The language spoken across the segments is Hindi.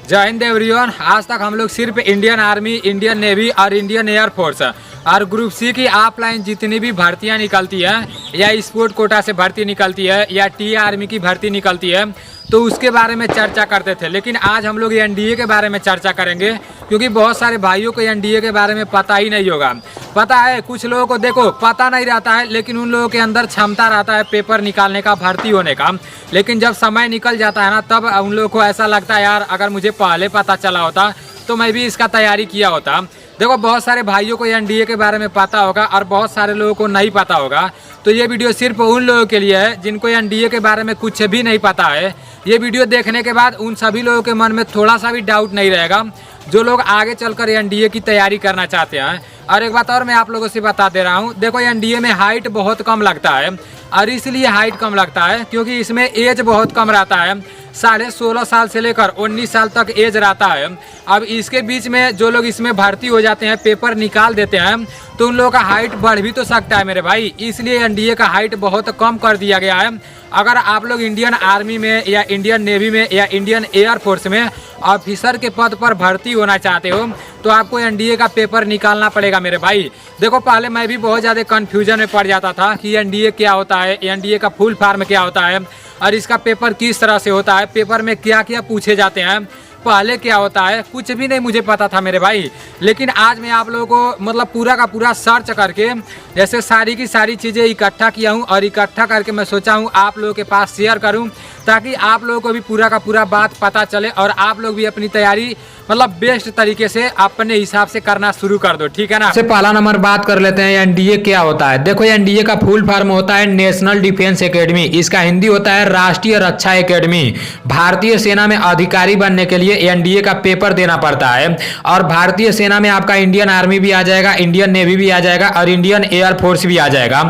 जय हिंद एवरीवन। आज तक हम लोग सिर्फ इंडियन आर्मी, इंडियन नेवी और इंडियन एयरफोर्स और ग्रुप सी की ऑफलाइन जितनी भी भर्तियां निकलती है या स्पोर्ट कोटा से भर्ती निकलती है या टी आर्मी की भर्ती निकलती है तो उसके बारे में चर्चा करते थे। लेकिन आज हम लोग एनडीए के बारे में चर्चा करेंगे क्योंकि बहुत सारे भाइयों को एनडीए के बारे में पता ही नहीं होगा। पता है कुछ लोगों को, देखो पता नहीं रहता है लेकिन उन लोगों के अंदर क्षमता रहता है पेपर निकालने का, भर्ती होने का। लेकिन जब समय निकल जाता है ना तब उन लोगों को ऐसा लगता है यार अगर मुझे पहले पता चला होता तो मैं भी इसका तैयारी किया होता। देखो बहुत सारे भाइयों को एनडीए के बारे में पता होगा और बहुत सारे लोगों को नहीं पता होगा। तो ये वीडियो सिर्फ उन लोगों के लिए है जिनको एनडीए के बारे में कुछ भी नहीं पता है। ये वीडियो देखने के बाद उन सभी लोगों के मन में थोड़ा सा भी डाउट नहीं रहेगा जो लोग आगे चलकर एनडीए की तैयारी करना चाहते हैं। और एक बात और मैं आप लोगों से बता दे रहा हूँ, देखो एनडीए में हाइट बहुत कम लगता है और इसलिए हाइट कम लगता है क्योंकि इसमें एज बहुत कम रहता है। 16.5 साल से लेकर 19 साल तक एज रहता है। अब इसके बीच में जो लोग इसमें भर्ती हो जाते हैं, पेपर निकाल देते हैं तो उन लोगों का हाइट बढ़ भी तो सकता है मेरे भाई। इसलिए एनडीए का हाइट बहुत कम कर दिया गया है। अगर आप लोग इंडियन आर्मी में या इंडियन नेवी में या इंडियन एयरफोर्स में ऑफिसर के पद पर भर्ती होना चाहते हो तो आपको एनडीए का पेपर निकालना पड़ेगा मेरे भाई। देखो पहले मैं भी बहुत ज़्यादा कन्फ्यूजन में पड़ जाता था कि एनडीए क्या होता है, एनडीए का फुल फॉर्म क्या होता है और इसका पेपर किस तरह से होता है, पेपर में क्या क्या पूछे जाते हैं, पहले क्या होता है, कुछ भी नहीं मुझे पता था मेरे भाई। लेकिन आज मैं आप लोगों को मतलब पूरा का पूरा सर्च करके जैसे सारी की सारी चीज़ें इकट्ठा किया हूँ और इकट्ठा करके मैं सोचा हूँ आप लोगों के पास शेयर करूँ ताकि आप लोगों को भी पूरा का पूरा बात पता चले और आप लोग भी अपनी तैयारी मतलब बेस्ट तरीके से अपने हिसाब से करना शुरू कर दो, ठीक है ना। सबसे पहला नंबर बात कर लेते हैं एनडीए क्या होता है। देखो एनडीए का फुल फॉर्म होता है नेशनल डिफेंस एकेडमी, इसका हिंदी होता है राष्ट्रीय रक्षा एकेडमी। भारतीय सेना में अधिकारी बनने के लिए एनडीए का पेपर देना पड़ता है और भारतीय सेना में आपका इंडियन आर्मी भी आ जाएगा, इंडियन नेवी भी आ जाएगा और इंडियन एयरफोर्स भी आ जाएगा।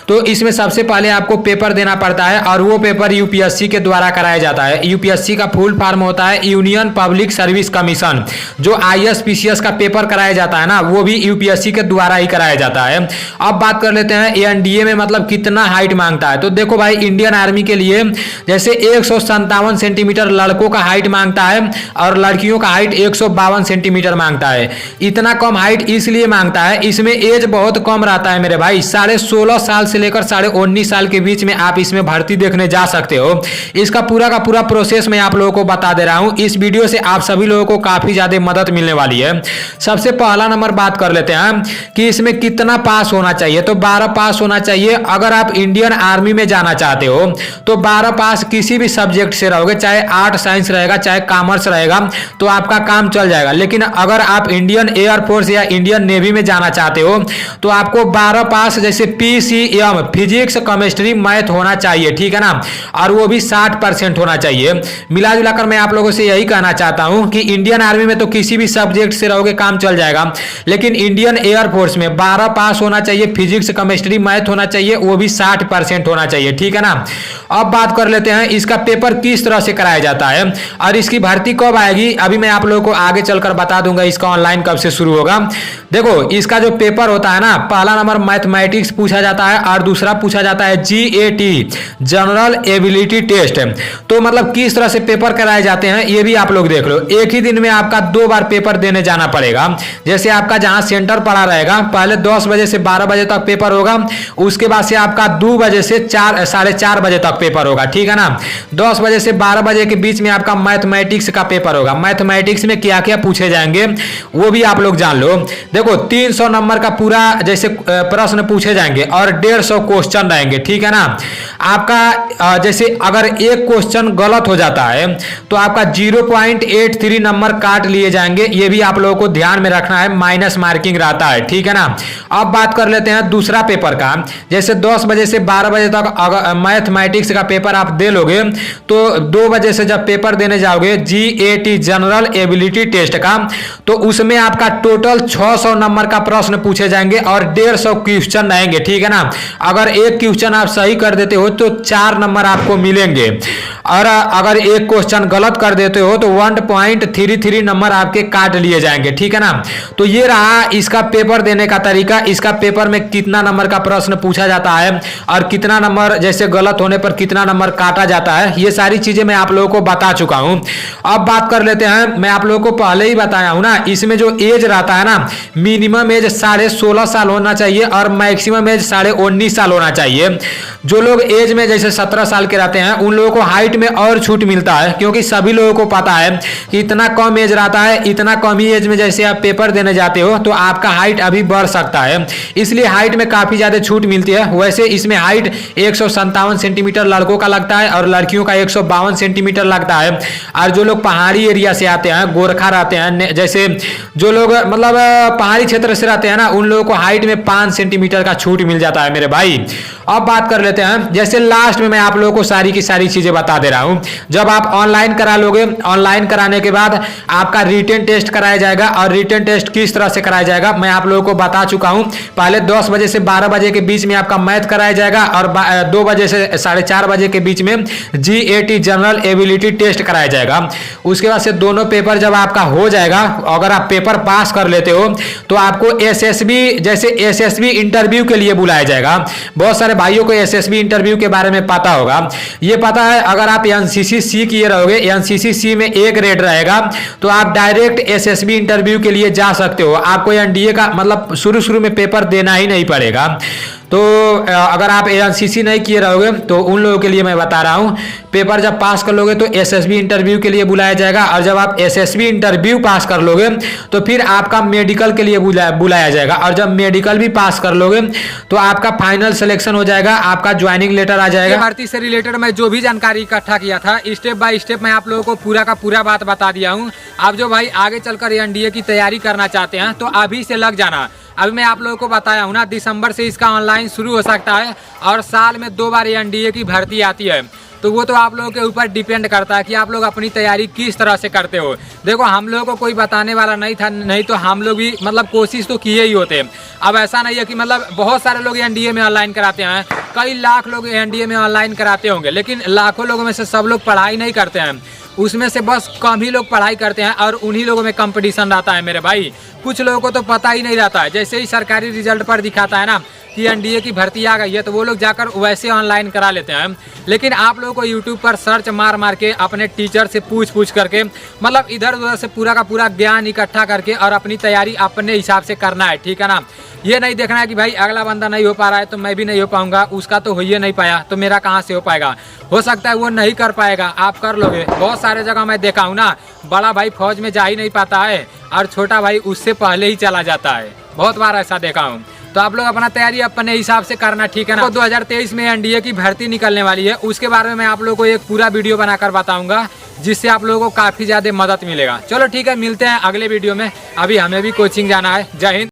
तो इसमें सबसे पहले आपको पेपर देना पड़ता है और वो पेपर यूपीएससी के द्वारा कराया जाता है। यूपीएससी का फुल फॉर्म होता है यूनियन पब्लिक सर्विस कमीशन। जो आईएएस का पेपर कराया जाता है ना वो भी यूपीएससी के द्वारा ही कराया जाता है। अब बात कर लेते हैं एनडीए में मतलब कितना हाइट मांगता है। तो देखो भाई इंडियन आर्मी के लिए जैसे 157 सेंटीमीटर लड़कों का हाइट मांगता है और लड़कियों का हाइट 152 सेंटीमीटर मांगता है। इतना कम हाइट इसलिए मांगता है, इसमें एज बहुत कम रहता है मेरे भाई। 16.5 साल से लेकर 19.5 साल के बीच में आप इसमें भर्ती देखने जा सकते हो। इसका पूरा का पूरा प्रोसेस मैं आप लोगों को बता दे रहा हूं। इस वीडियो से आप सभी लोगों को काफी ज्यादा मदद मिलने वाली है। सबसे पहला नंबर बात कर लेते हैं कि इसमें कितना पास होना चाहिए। तो 12 पास होना चाहिए। अगर आप इंडियन आर्मी में जाना चाहते हो तो 12 पास किसी भी सब्जेक्ट से रहोगे, चाहे आर्ट साइंस रहेगा चाहे कॉमर्स रहेगा तो आपका काम चल जाएगा। लेकिन अगर आप इंडियन एयरफोर्स या इंडियन नेवी में जाना चाहते हो तो आपको 12 पास जैसे पीसीएम फिजिक्स केमिस्ट्री मैथ होना चाहिए, ठीक है ना। और वो भी 60% होना चाहिए। मिला जुलाकर मैं आप लोगों से यही कहना चाहता हूं कि इंडियन आर्मी में तो किसी भी सब्जेक्ट से रहोगे काम चल जाएगा, लेकिन इंडियन एयरफोर्स में 12 पास होना चाहिए, फिजिक्स केमिस्ट्री मैथ होना चाहिए, वो भी 60% होना चाहिए, ठीक है ना। अब बात कर लेते हैं इसका पेपर किस तरह से कराया जाता है और इसकी भर्ती कब आएगी। अभी मैं आप लोगों को आगे चलकर बता दूंगा इसका ऑनलाइन कब से शुरू होगा। देखो इसका जो पेपर होता है ना, पहला नंबर मैथमेटिक्स पूछा जाता है और दूसरा पूछा जाता है जीएटी जनरल एबिलिटी टेस्ट। तो मतलब किस तरह से पेपर कराए जाते हैं ये भी आप लोग देख लो। एक ही दिन में आपका 2 बार पेपर देने जाना पड़ेगा। जैसे आपका जहां सेंटर पड़ा रहेगा पहले 10 बजे से 12 बजे तक पेपर होगा, उसके बाद से आपका 2 बजे से 4-4:30 बजे तक पेपर होगा, ठीक है ना। 10 बजे से 12 बजे के बीच में आपका मैथमेटिक्स का पेपर होगा। मैथमेटिक्स में क्या क्या पूछे जाएंगे वो भी आप लोग जान लो। देखो 300 नंबर का पूरा जैसे प्रश्न पूछे जाएंगे और 150 क्वेश्चन रहेंगे, ठीक है ना। आपका जैसे अगर एक क्वेश्चन गलत हो जाता है तो आपका 0.83 नंबर काट लिए जाएंगे। ये भी आप लोगों को ध्यान में रखना है, माइनस मार्किंग रहता है, ठीक है ना। अब बात कर लेते हैं दूसरा पेपर का। जैसे 10 बजे से 12 बजे तक अगर मैथमेटिक्स का पेपर आप दे लोगे तो 2 बजे से जब पेपर देने जाओगे जीएटी जनरल एबिलिटी टेस्ट का तो उसमें आपका टोटल 600 नंबर का प्रश्न पूछे जाएंगे और 150 क्वेश्चन रहेंगे, ठीक है ना। अगर एक क्वेश्चन आप सही कर देते हो तो 4 नंबर आपको मिलेंगे। और अगर एक क्वेश्चन गलत कर देते हो तो 1.33 नंबर आपके काट लिए जाएंगे, ठीक है ना। तो ये रहा इसका पेपर देने का तरीका। इसका पेपर में कितना नंबर का प्रश्न पूछा जाता है और कितना नंबर जैसे गलत होने पर कितना नंबर काटा जाता है, ये सारी चीजें मैं आप लोगों को बता चुका हूं। अब बात कर लेते हैं, मैं आप लोगों को पहले ही बताया हूं ना, इसमें जो एज रहता है ना, मिनिमम एज 16.5 साल होना चाहिए और मैक्सिमम एज 19.5 साल होना चाहिए। जो लोग एज में जैसे 17 साल के रहते हैं उन लोगों को हाइट में और छूट मिलता है, क्योंकि सभी लोगों को पता है कि इतना कम एज रहता है, इतना कम ही एज में जैसे आप पेपर देने जाते हो तो आपका हाइट अभी बढ़ सकता है, इसलिए हाइट में काफी ज्यादा छूट मिलती है। वैसे इसमें हाइट 157 सेंटीमीटर लड़कों का लगता है और लड़कियों का 152 सेंटीमीटर लगता है। और जो लोग पहाड़ी एरिया से आते हैं, गोरखा रहते हैं, जैसे जो लोग मतलब पहाड़ी क्षेत्र से रहते हैं ना, उन लोगों को हाइट में 5 सेंटीमीटर का छूट मिल जाता है मेरे भाई। अब बात कर लेते हैं, जैसे लास्ट में मैं आप लोगों को सारी की सारी चीजें बता दे रहा हूं। जब आप ऑनलाइन करा लोगे, ऑनलाइन कराने के बाद आपका रिटन टेस्ट कराया जाएगा, और रिटन टेस्ट किस तरह से कराया जाएगा मैं आप लोगों को बता चुका हूं। पहले 10 बजे से 12 बजे के बीच में आपका मैथ कराया जाएगा और 2 बजे से 4:30 बजे के बीच में GAT जनरल एबिलिटी टेस्ट कराया जाएगा। उसके बाद से दोनों पेपर जब आपका हो जाएगा, अगर आप पेपर पास कर लेते हो तो आपको SSB इंटरव्यू के लिए बुलाया जाएगा। बहुत सारे भाइयों को SSB इंटरव्यू के बारे में पता होगा। ये पता है, अगर आप NCC C किए रहोगे, NCC C में 1 रेट रहेगा तो आप डायरेक्ट SSB इंटरव्यू के लिए जा सकते हो। आपको NDA का मतलब शुरू में पेपर देना ही नहीं पड़ेगा। तो अगर आप NCC नहीं किए रहोगे तो उन लोगों के लिए मैं बता रहा हूं, पेपर जब पास कर लोगे तो SSB इंटरव्यू के लिए बुलाया जाएगा, और जब आप SSB इंटरव्यू पास कर लोगे तो फिर आपका मेडिकल के लिए बुलाया जाएगा, और जब मेडिकल भी पास कर लोगे तो आपका फाइनल सिलेक्शन हो जाएगा, आपका ज्वाइनिंग लेटर आ जाएगा। भर्ती से रिलेटेड मैं जो भी जानकारी इकट्ठा किया था, स्टेप बाय स्टेप मैं आप लोगों को पूरा का पूरा बात बता दिया हूँ। आप जो भाई आगे चलकर NDA की तैयारी करना चाहते हैं तो अभी से लग जाना। अभी मैं आप लोगों को बताया हूँ ना, दिसंबर से इसका ऑनलाइन शुरू हो सकता है, और साल में 2 बार NDA की भर्ती आती है। तो वो तो आप लोगों के ऊपर डिपेंड करता है कि आप लोग अपनी तैयारी किस तरह से करते हो। देखो, हम लोगों को कोई बताने वाला नहीं था, नहीं तो हम लोग भी मतलब कोशिश तो किए ही होते। अब ऐसा नहीं है कि मतलब बहुत सारे लोग NDA में ऑनलाइन कराते हैं, कई लाख लोग NDA में ऑनलाइन कराते होंगे, लेकिन लाखों लोगों में से सब लोग पढ़ाई नहीं करते हैं। उसमें से बस कम ही लोग पढ़ाई करते हैं, और उन्हीं लोगों में कंपटीशन रहता है मेरे भाई। कुछ लोगों को तो पता ही नहीं रहता है, जैसे ही सरकारी रिजल्ट पर दिखाता है ना कि NDA की भर्ती आ गई है, तो वो लोग जाकर वैसे ऑनलाइन करा लेते हैं। लेकिन आप लोगों को यूट्यूब पर सर्च मार के अपने टीचर से पूछ करके मतलब इधर उधर से पूरा का पूरा ज्ञान इकट्ठा करके और अपनी तैयारी अपने हिसाब से करना है, ठीक है ना। ये नहीं देखना है कि भाई अगला बंदा नहीं हो पा रहा है तो मैं भी नहीं हो पाऊंगा, उसका तो हो ही नहीं पाया तो मेरा कहाँ से हो पाएगा। हो सकता है वो नहीं कर पाएगा, आप कर लोगे। बहुत सारे जगह मैं देखा हूँ ना, बड़ा भाई फौज में जा ही नहीं पाता है और छोटा भाई उससे पहले ही चला जाता है। बहुत बार ऐसा देखा हूँ। तो आप लोग अपना तैयारी अपने हिसाब से करना, ठीक है ना। तो 2023 में NDA की भर्ती निकलने वाली है, उसके बारे में मैं आप लोगों को एक पूरा वीडियो बनाकर बताऊंगा, जिससे आप लोगों को काफी ज्यादा मदद मिलेगा। चलो ठीक है, मिलते हैं अगले वीडियो में। अभी हमें भी कोचिंग जाना है। जय हिंद।